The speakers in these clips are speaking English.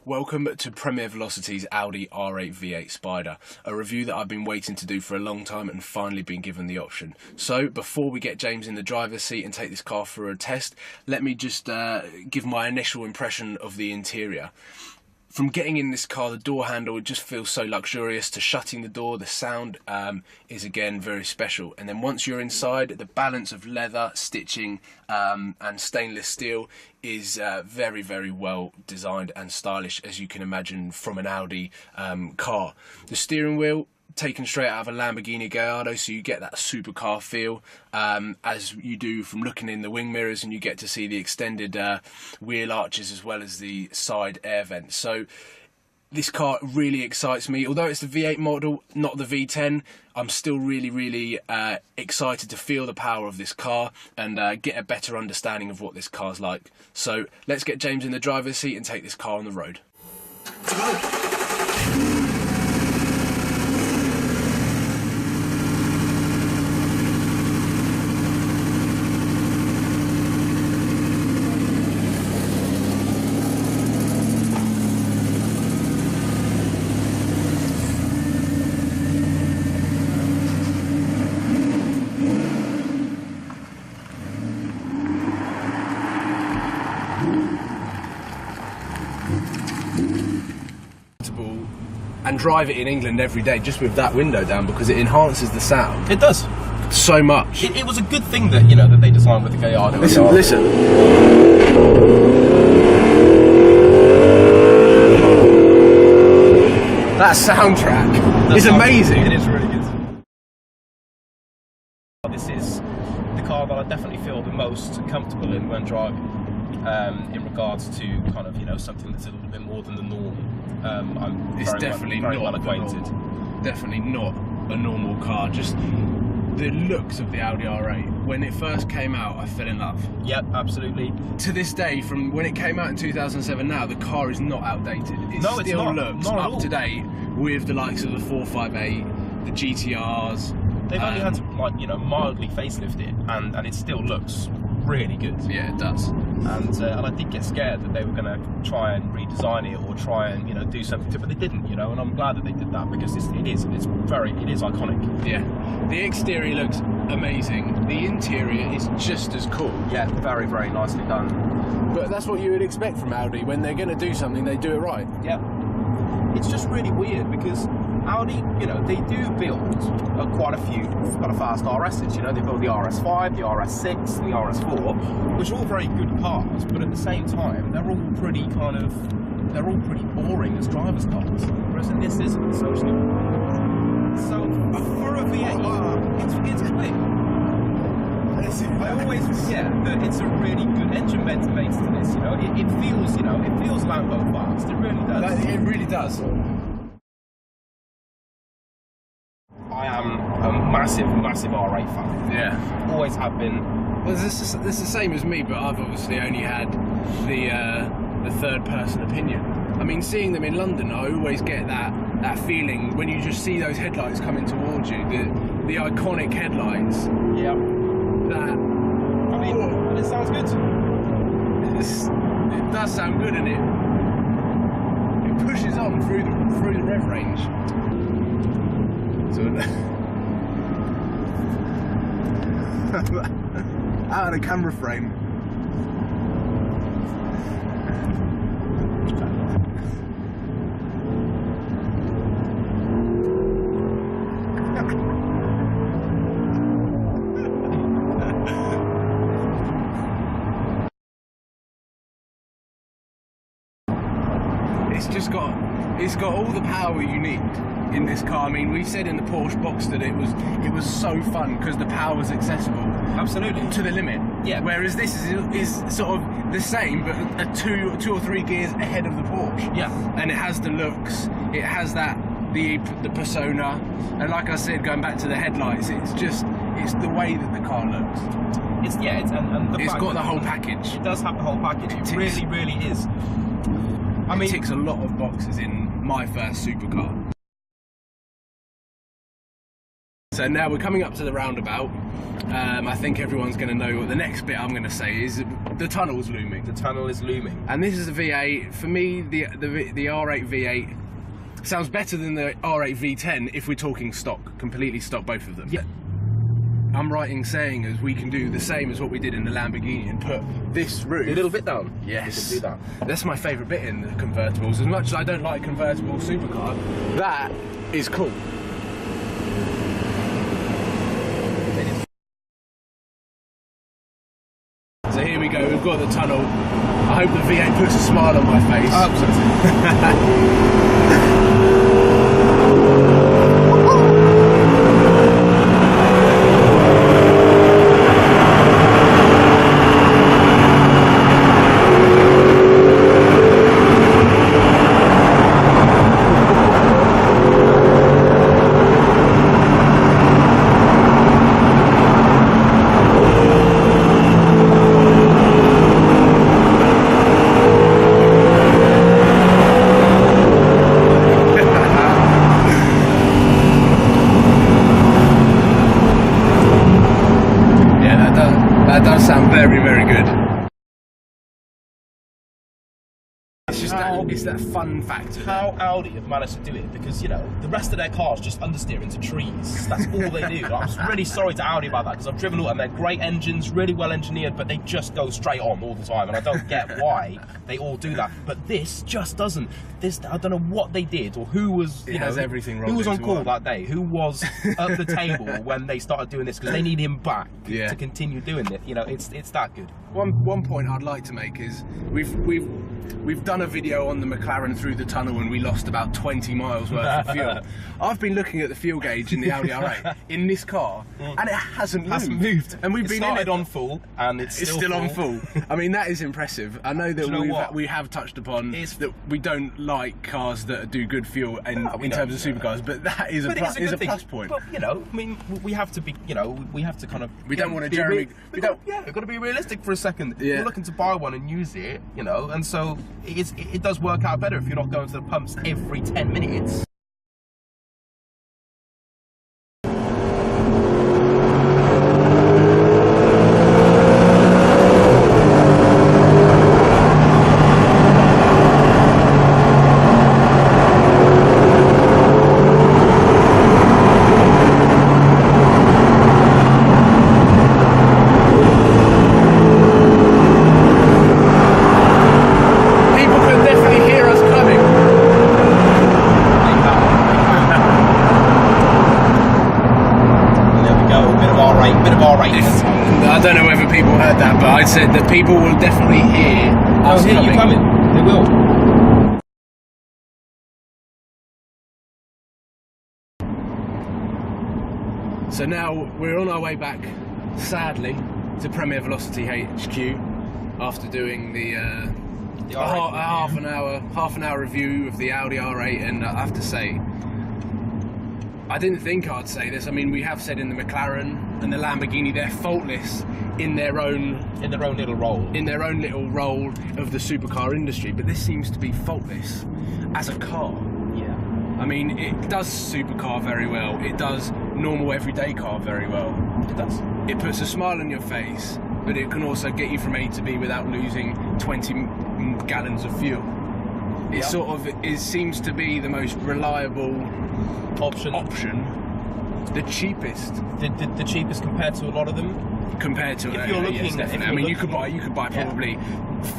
Welcome to Premier Velocity's Audi R8 V8 Spider, a review that I've been waiting to do for a long time and finally been given the option. So before we get James in the driver's seat and take this car for a test, let me just give my initial impression of the interior. From getting in this car, the door handle, it just feels so luxurious, to shutting the door, the sound is again very special. And then once you're inside, the balance of leather, stitching and stainless steel is very, very well designed and stylish, as you can imagine from an Audi car. The steering wheel, taken straight out of a Lamborghini Gallardo, so you get that supercar feel as you do from looking in the wing mirrors, and you get to see the extended wheel arches as well as the side air vents. So this car really excites me. Although it's the V8 model, not the V10, I'm still really excited to feel the power of this car and get a better understanding of what this car's like. So let's get James in the driver's seat and take this car on the road. And drive it in England every day just with that window down, because it enhances the sound. It does. So much. It was a good thing that, that they designed with the Gallardo. Listen. That soundtrack is amazing. It is really good. This is the car that I definitely feel the most comfortable in when driving. In regards to kind of something that's a little bit more than the norm. It's definitely not well acquainted. Definitely not a normal car. Just the looks of the Audi R8. When it first came out, I fell in love. Yep, absolutely. To this day, from when it came out in 2007, now the car is not outdated. It still looks up to date with the likes of the 458, the GTRs. They've only had to mildly facelift it, and it still looks really good. Yeah, it does. And I did get scared that they were going to try and redesign it or try and do something to it, but they didn't. And I'm glad that they did that, because it is iconic. Yeah, the exterior looks amazing. The interior is just as cool. Yeah, very nicely done. But that's what you would expect from Audi. When they're going to do something, they do it right. Yeah. It's just really weird because Audi, they do build quite a few kind of fast RSs. They build the RS5, the RS6, the RS4, which are all very good cars, but at the same time, they're all pretty boring as drivers' cars. Whereas in this isn't. So for a V8, it's quick. I always forget that it's a really good engine vent to this. It feels Lambo fast. It really does. It really does. I am a massive R8 fan. Yeah. Always have been. Well, this is the same as me, but I've obviously only had the third-person opinion. I mean, seeing them in London, I always get that feeling when you just see those headlights coming towards you, the iconic headlights. Yeah. And it sounds good. It does sound good, and it pushes on through the rev range. So out of the camera frame. It's got all the power you need in this car. I mean, we've said in the Porsche box that it was so fun because the power was accessible. Absolutely. To the limit. Yeah. Whereas this is sort of the same, but a two or three gears ahead of the Porsche. Yeah. And it has the looks. It has the persona, and like I said, going back to the headlights, it's the way that the car looks. It's got the whole package. It does have the whole package. It really is. It ticks a lot of boxes in my first supercar. So now we're coming up to the roundabout. I think everyone's going to know what the next bit I'm going to say is. The tunnel's looming. The tunnel is looming. And this is a V8. For me, the R8 V8 sounds better than the R8 V10 if we're talking stock, completely stock, both of them. Yeah. I'm right in saying as we can do the same as what we did in the Lamborghini and put this roof A little bit down. Yes. We can do that. That's my favourite bit in the convertibles. As much as I don't like convertible supercar, that is cool. So here we go, we've got the tunnel. I hope the V8 puts a smile on my face. I hope so. That does sound very, very good. It's just it's that fun factor. How Audi have managed to do it, because, you know, the rest of their cars just understeer into trees. That's all they do. I'm just really sorry to Audi about that, because I've driven all, and they're great engines, really well engineered, but they just go straight on all the time, and I don't get why they all do that. But this just doesn't. This, I don't know what they did, or who was, you know, everything who was on call one. that day, who was at the table when they started doing this, because they need him back Yeah. to continue doing it. You know, it's that good. One point I'd like to make is we've done a video on the McLaren through the tunnel and we lost about 20 miles worth of fuel. I've been looking at the fuel gauge in the Audi R8 in this car and it hasn't moved. And we've been in it on full, and it's still on full. I mean, that is impressive. I know that we have touched upon that we don't like cars that do good fuel in terms of supercars, but that is a plus point. But, you know, I mean, we have to be, you know, we have to kind of. We don't want to Jeremy. We've got to be realistic for a second. Yeah. We're looking to buy one and use it, you know, and so it does work out better if you're not going to the pumps every 10 minutes. I don't know whether people heard that, but I said that people will definitely hear us coming. You coming. They will. So now we're on our way back, sadly, to Premier Velocity HQ after doing the half an hour review of the Audi R8, and I have to say, I didn't think I'd say this. I mean, we have said in the McLaren and the Lamborghini they're faultless in their own little role of the supercar industry, but this seems to be faultless as a car. Yeah. I mean, it does supercar very well. It does normal everyday car very well. It does. It puts a smile on your face, but it can also get you from A to B without losing 20 gallons of fuel. It seems to be the most reliable option. The cheapest. The cheapest compared to a lot of them. Compared to, if you're looking, yes, definitely. I mean, you could buy probably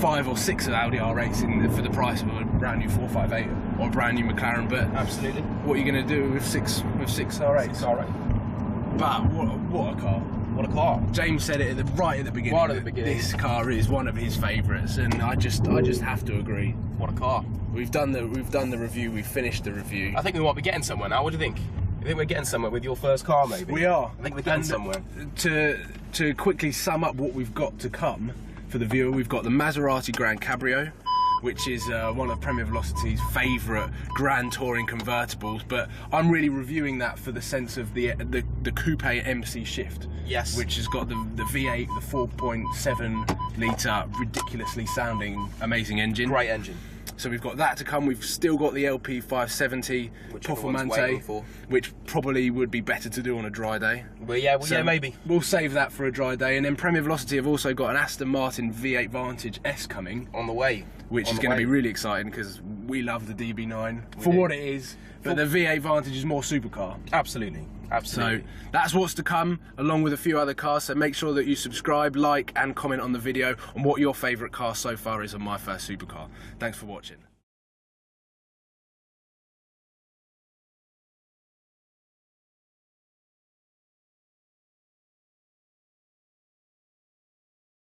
5 or 6 of Audi R8s for the price of a brand new 458 or a brand new McLaren. But absolutely, what are you going to do with six R8s? 6 R8. But what a car! What a car! James said it right at the beginning. Right at the beginning. This car is one of his favourites, and I just have to agree. What a car! We've done the review. We've finished the review. I think we might be getting somewhere now. What do you think? You think we're getting somewhere with your first car, maybe? We are. I think we're getting somewhere. To quickly sum up what we've got to come for the viewer, we've got the Maserati Grand Cabrio, which is one of Premier Velocity's favourite grand touring convertibles, but I'm really reviewing that for the sense of the coupe MC Shift. Yes. Which has got the V8, the 4.7 litre, ridiculously sounding, amazing engine. Great engine. So we've got that to come. We've still got the LP 570 Performante, which probably would be better to do on a dry day. Well, yeah, maybe. We'll save that for a dry day. And then Premier Velocity have also got an Aston Martin V8 Vantage S coming. On the way. Which is going to be really exciting because we love the DB9 for what it is. But the V8 Vantage is more supercar. Absolutely. Absolutely. So that's what's to come, along with a few other cars. So make sure that you subscribe, like, and comment on the video on what your favourite car so far is on My First Supercar. Thanks for watching.